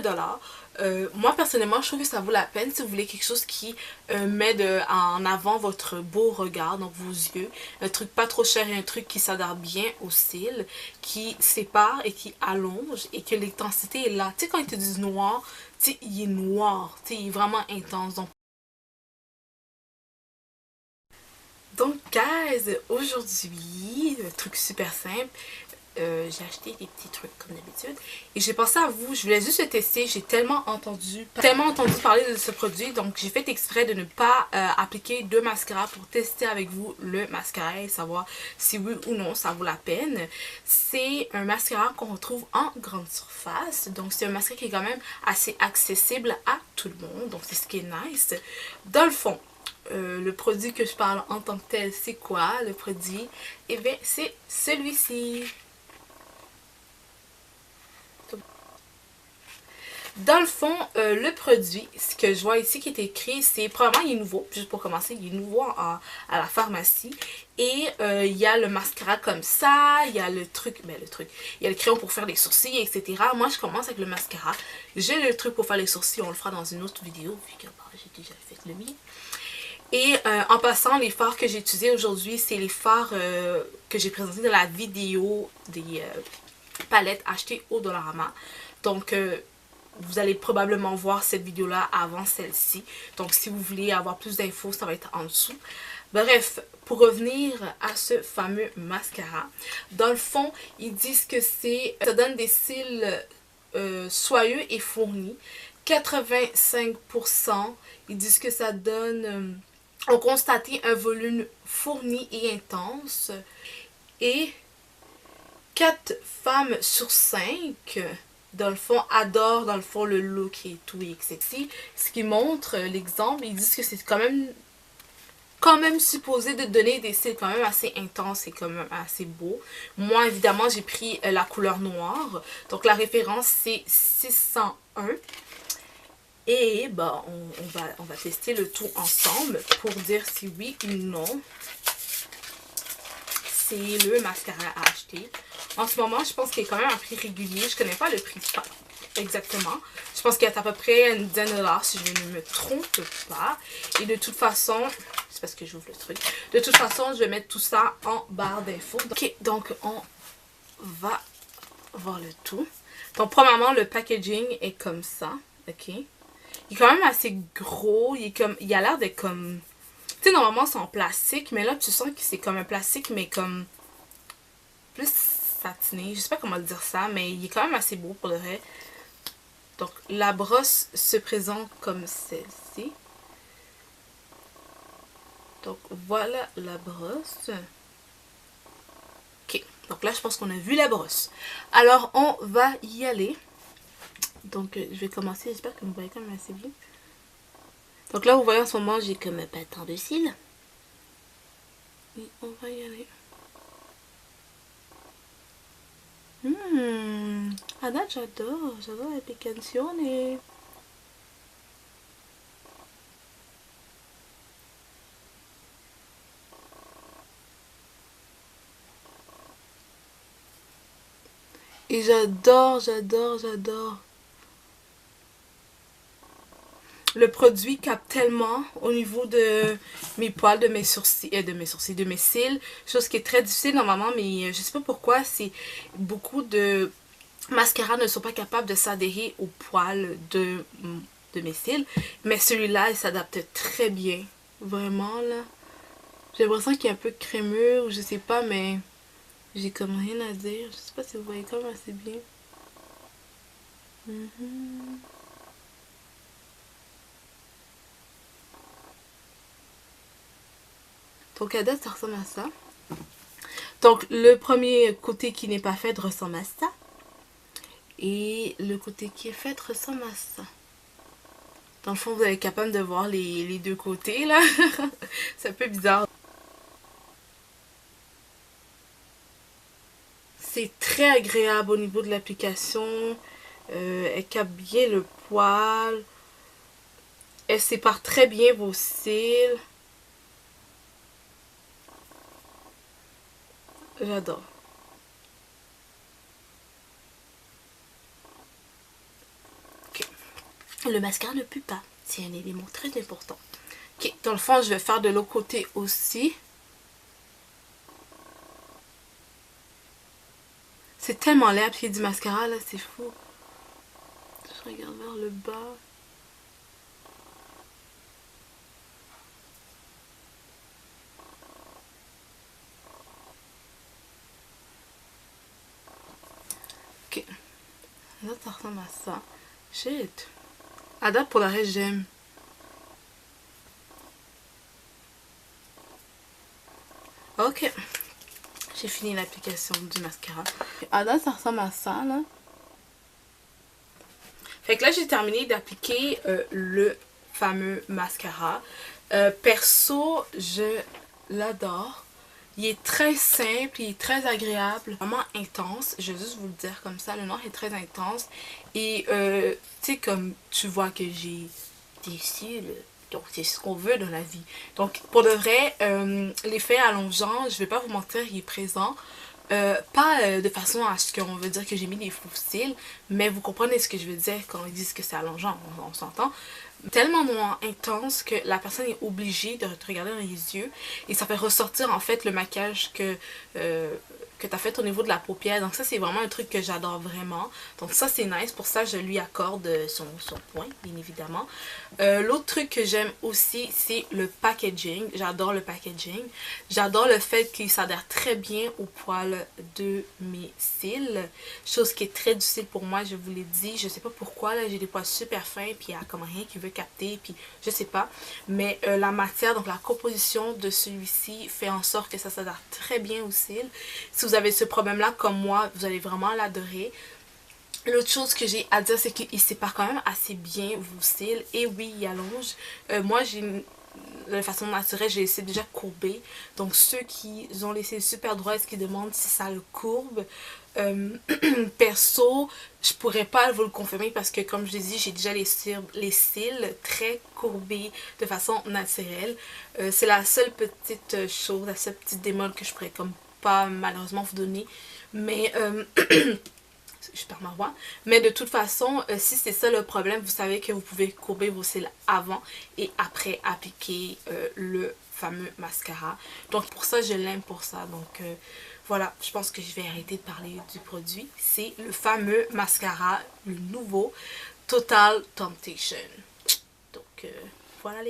$20. Moi personnellement je trouve que ça vaut la peine si vous voulez quelque chose qui met en avant votre beau regard, donc vos yeux, un truc pas trop cher et un truc qui s'adapte bien au cils, qui sépare et qui allonge et que l'intensité est là. Tu sais quand ils te disent noir, tu sais il est noir, tu sais il est vraiment intense. Donc guys, aujourd'hui, un truc super simple, j'ai acheté des petits trucs comme d'habitude et j'ai pensé à vous, je voulais juste le tester, j'ai tellement entendu parler de ce produit, donc j'ai fait exprès de ne pas appliquer de mascara pour tester avec vous le mascara et savoir si oui ou non ça vaut la peine. C'est un mascara qu'on retrouve en grande surface, donc c'est un mascara qui est quand même assez accessible à tout le monde, donc c'est ce qui est nice. Dans le fond, le produit que je parle en tant que tel, c'est quoi le produit? Et bien c'est celui-ci. Dans le fond, le produit, ce que je vois ici qui est écrit, c'est probablement il est nouveau, juste pour commencer, il est nouveau à la pharmacie. Et il y a le mascara comme ça, il y a le truc, il y a le crayon pour faire les sourcils, etc. Moi, je commence avec le mascara. J'ai le truc pour faire les sourcils, on le fera dans une autre vidéo, vu que j'ai déjà fait le mien. Et en passant, les fards que j'ai utilisés aujourd'hui, c'est les fards que j'ai présentés dans la vidéo des palettes achetées au Dollarama. Donc, vous allez probablement voir cette vidéo-là avant celle-ci. Donc, si vous voulez avoir plus d'infos, ça va être en dessous. Bref, pour revenir à ce fameux mascara, dans le fond, ils disent que ça donne des cils soyeux et fournis. 85%, ils disent que ça donne... ont constaté un volume fourni et intense. Et 4 femmes sur 5 dans le fond adorent dans le fond le look et tout et sexy. Ce qui montre l'exemple, ils disent que c'est quand même supposé de donner des cils quand même assez intenses et quand même assez beaux. Moi évidemment j'ai pris la couleur noire. Donc la référence c'est 601. Et bah, on va tester le tout ensemble pour dire si oui ou non c'est le mascara à acheter. En ce moment, je pense qu'il est quand même à prix régulier. Je connais pas le prix exactement. Je pense qu'il est à peu près une dizaine de dollars si je ne me trompe pas. Et de toute façon, c'est parce que j'ouvre le truc. De toute façon, je vais mettre tout ça en barre d'infos. Ok, donc on va voir le tout. Donc premièrement, le packaging est comme ça. Ok. Il est quand même assez gros. Il a l'air d'être comme... Tu sais, normalement, c'est en plastique. Mais là, tu sens que c'est comme un plastique, mais comme... plus satiné. Je sais pas comment dire ça, mais il est quand même assez beau pour le vrai. Donc, la brosse se présente comme celle-ci. Donc, voilà la brosse. Ok. Donc là, je pense qu'on a vu la brosse. Alors, on va y aller. Donc, je vais commencer. J'espère que vous voyez quand même assez bien. Donc là, vous voyez en ce moment, j'ai comme pas tant de cils. Et on va y aller. À date, j'adore l'application. Et j'adore. Le produit capte tellement au niveau de mes poils, de mes sourcils, de mes cils. Chose qui est très difficile normalement, mais je sais pas pourquoi, c'est beaucoup de mascaras ne sont pas capables de s'adhérer aux poils de mes cils. Mais celui-là, il s'adapte très bien. Vraiment, là. J'ai l'impression qu'il est un peu crémeux, ou je sais pas, mais j'ai comme rien à dire. Je sais pas si vous voyez comme assez bien. Donc à date, ça ressemble à ça. Donc le premier côté qui n'est pas fait ressemble à ça. Et le côté qui est fait ressemble à ça. Dans le fond, vous êtes capable de voir les deux côtés, là. C'est un peu bizarre. C'est très agréable au niveau de l'application. Elle capte bien le poil. Elle sépare très bien vos cils. J'adore. Ok. le mascara ne pue pas. C'est un élément très important. Ok, dans le fond, je vais faire de l'autre côté aussi. C'est tellement laid appliquer du mascara là, c'est fou. Je regarde vers le bas. Ok. Là, ça ressemble à ça. Shit. À date, pour la reste, j'aime. Ok. J'ai fini l'application du mascara. À date, ça ressemble à ça, là. Fait que là, j'ai terminé d'appliquer le fameux mascara. Perso, je l'adore. Il est très simple, il est très agréable, vraiment intense. Je vais juste vous le dire comme ça, le noir est très intense. Et tu sais, comme tu vois que j'ai des cils, donc c'est ce qu'on veut dans la vie. Donc pour de vrai, l'effet allongeant, je vais pas vous mentir, il est présent. Pas de façon à ce qu'on veut dire que j'ai mis des faux cils, mais vous comprenez ce que je veux dire quand ils disent que c'est allongeant, on s'entend. Tellement noir intense que la personne est obligée de te regarder dans les yeux et ça fait ressortir en fait le maquillage que tu as fait au niveau de la paupière. Donc ça c'est vraiment un truc que j'adore vraiment. Donc ça c'est nice, pour ça je lui accorde son point bien évidemment. L'autre truc que j'aime aussi c'est le packaging. J'adore le packaging. J'adore le fait qu'il s'adhère très bien au poil de mes cils. Chose qui est très difficile pour moi, je vous l'ai dit. Je sais pas pourquoi, là j'ai des poils super fins puis il y a comme rien qui veut capter puis je sais pas. Mais la matière, donc la composition de celui-ci fait en sorte que ça s'adhère très bien aux cils. Si vous avez ce problème-là comme moi, vous allez vraiment l'adorer. L'autre chose que j'ai à dire, c'est qu'il sépare quand même assez bien vos cils. Et oui, il allonge. Moi, de façon naturelle, j'ai essayé déjà courbé. Donc, ceux qui ont les cils super droits, est-ce qu'ils demandent si ça le courbe? Perso, je pourrais pas vous le confirmer parce que, comme je l'ai dit, j'ai déjà les cils très courbés de façon naturelle. C'est la seule petite chose, la seule petite démol que je pourrais comme pas malheureusement vous donner. Mais je perds ma voix. Mais de toute façon, si c'est ça le problème, vous savez que vous pouvez courber vos cils avant et après appliquer le fameux mascara. Donc pour ça, je l'aime pour ça. Donc voilà, je pense que je vais arrêter de parler du produit. C'est le fameux mascara, le nouveau Total Temptation. Donc voilà les